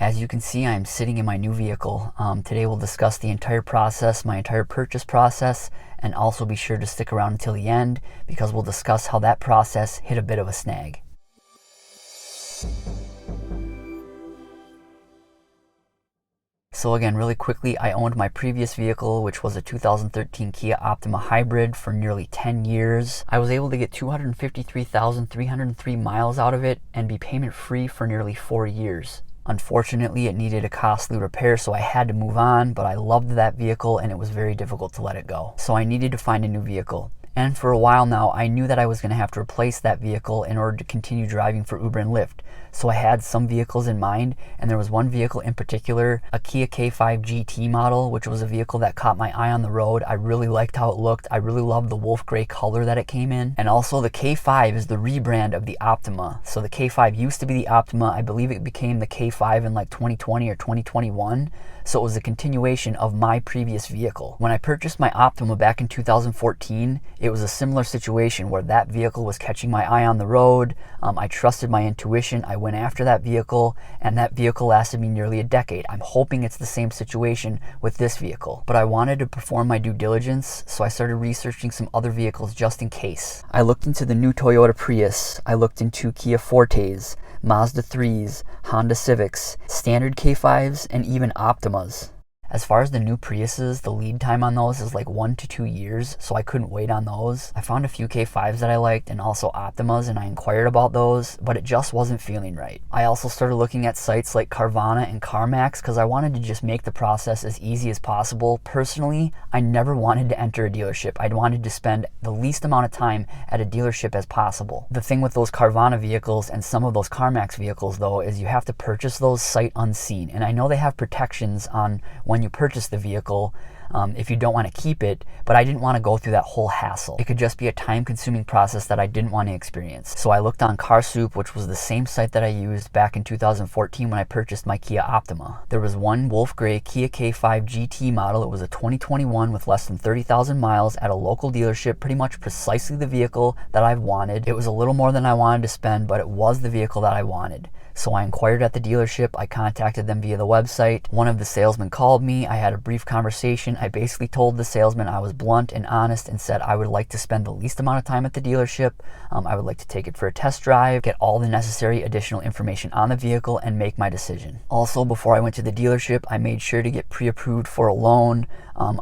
As you can see, I am sitting in my new vehicle. Today we'll discuss the entire process, my entire purchase process, and also be sure to stick around until the end because we'll discuss how that process hit a bit of a snag. So again, really quickly, I owned my previous vehicle, which was a 2013 Kia Optima Hybrid, for nearly 10 years. I was able to get 253,303 miles out of it and be payment free for nearly 4 years. Unfortunately, it needed a costly repair, so I had to move on, but I loved that vehicle and it was very difficult to let it go. So I needed to find a new vehicle. And for a while now, I knew that I was going to have to replace that vehicle in order to continue driving for Uber and Lyft. So I had some vehicles in mind, and there was one vehicle in particular, a Kia K5 GT model, which was a vehicle that caught my eye on the road. I really liked how it looked. I really loved the wolf gray color that it came in. And also the K5 is the rebrand of the Optima. So the K5 used to be the Optima. I believe it became the K5 in like 2020 or 2021. So it was a continuation of my previous vehicle. When I purchased my Optima back in 2014, it was a similar situation where that vehicle was catching my eye on the road. I trusted my intuition. I went after that vehicle, and that vehicle lasted me nearly a decade. I'm hoping it's the same situation with this vehicle. But I wanted to perform my due diligence, so I started researching some other vehicles just in case. I looked into the new Toyota Prius. I looked into Kia Fortes, Mazda 3s, Honda Civics, standard K5s, and even Optimas. As far as the new Priuses, the lead time on those is like 1 to 2 years, so I couldn't wait on those. I found a few K5s that I liked and also Optimas, and I inquired about those, but it just wasn't feeling right. I also started looking at sites like Carvana and CarMax because I wanted to just make the process as easy as possible. Personally, I never wanted to enter a dealership. I wanted to spend the least amount of time at a dealership as possible. The thing with those Carvana vehicles and some of those CarMax vehicles, though, is you have to purchase those sight unseen. And I know they have protections on when you purchase the vehicle if you don't want to keep it, but I didn't want to go through that whole hassle. It could just be a time-consuming process that I didn't want to experience. So I looked on Carsoup, which was the same site that I used back in 2014 when I purchased my Kia Optima. There was one wolf gray Kia K5 GT model. It was a 2021 with less than 30,000 miles at a local dealership, pretty much precisely the vehicle that I've wanted. It was a little more than I wanted to spend, but it was the vehicle that I wanted. So I inquired at the dealership. I contacted them via the website. One of the salesmen called me. I had a brief conversation. I basically told the salesman I was blunt and honest and said I would like to spend the least amount of time at the dealership. I would like to take it for a test drive, get all the necessary additional information on the vehicle, and make my decision. Also, before I went to the dealership, I made sure to get pre-approved for a loan.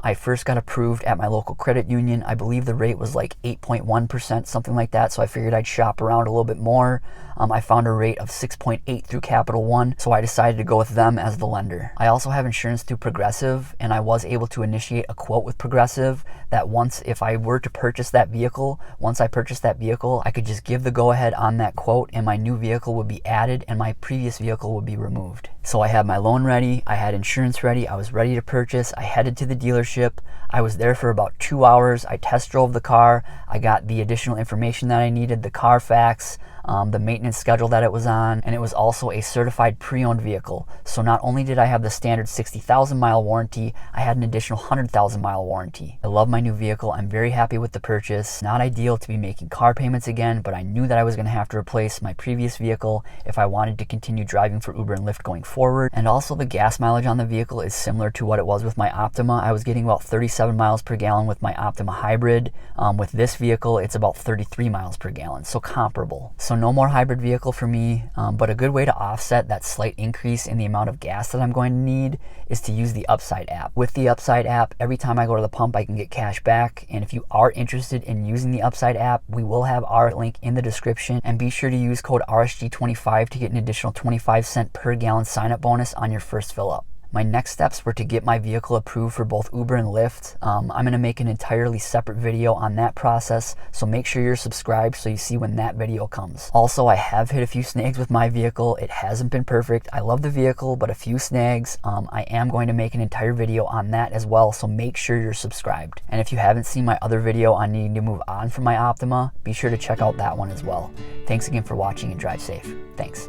I first got approved at my local credit union. I believe the rate was like 8.1%, something like that, so I figured I'd shop around a little bit more. I found a rate of 6.8 through Capital One, so I decided to go with them as the lender. I also have insurance through Progressive, and I was able to initiate a quote with Progressive that if I were to purchase that vehicle, once I purchased that vehicle, I could just give the go-ahead on that quote, and my new vehicle would be added, and my previous vehicle would be removed. So I had my loan ready, I had insurance ready, I was ready to purchase. I headed to the dealership. I was there for about 2 hours. I test drove the car. I got the additional information that I needed, the Carfax, the maintenance schedule that it was on, and it was also a certified pre-owned vehicle. So not only did I have the standard 60,000 mile warranty, I had an additional 100,000 mile warranty. I love my new vehicle. I'm very happy with the purchase. Not ideal to be making car payments again, but I knew that I was going to have to replace my previous vehicle if I wanted to continue driving for Uber and Lyft going forward. And also the gas mileage on the vehicle is similar to what it was with my Optima. I was getting about 37 miles per gallon with my Optima Hybrid. With this vehicle, it's about 33 miles per gallon, so comparable. So no more hybrid vehicle for me, but a good way to offset that slight increase in the amount of gas that I'm going to need is to use the Upside app. With the Upside app, every time I go to the pump, I can get cash back. And if you are interested in using the Upside app, we will have our link in the description. And be sure to use code RSG25 to get an additional 25-cent per gallon sign-up bonus on your first fill up. My next steps were to get my vehicle approved for both Uber and Lyft. I'm going to make an entirely separate video on that process, so make sure you're subscribed so you see when that video comes. Also, I have hit a few snags with my vehicle. It hasn't been perfect. I love the vehicle, but a few snags. I am going to make an entire video on that as well, so make sure you're subscribed. And if you haven't seen my other video on needing to move on from my Optima, be sure to check out that one as well. Thanks again for watching and drive safe. Thanks.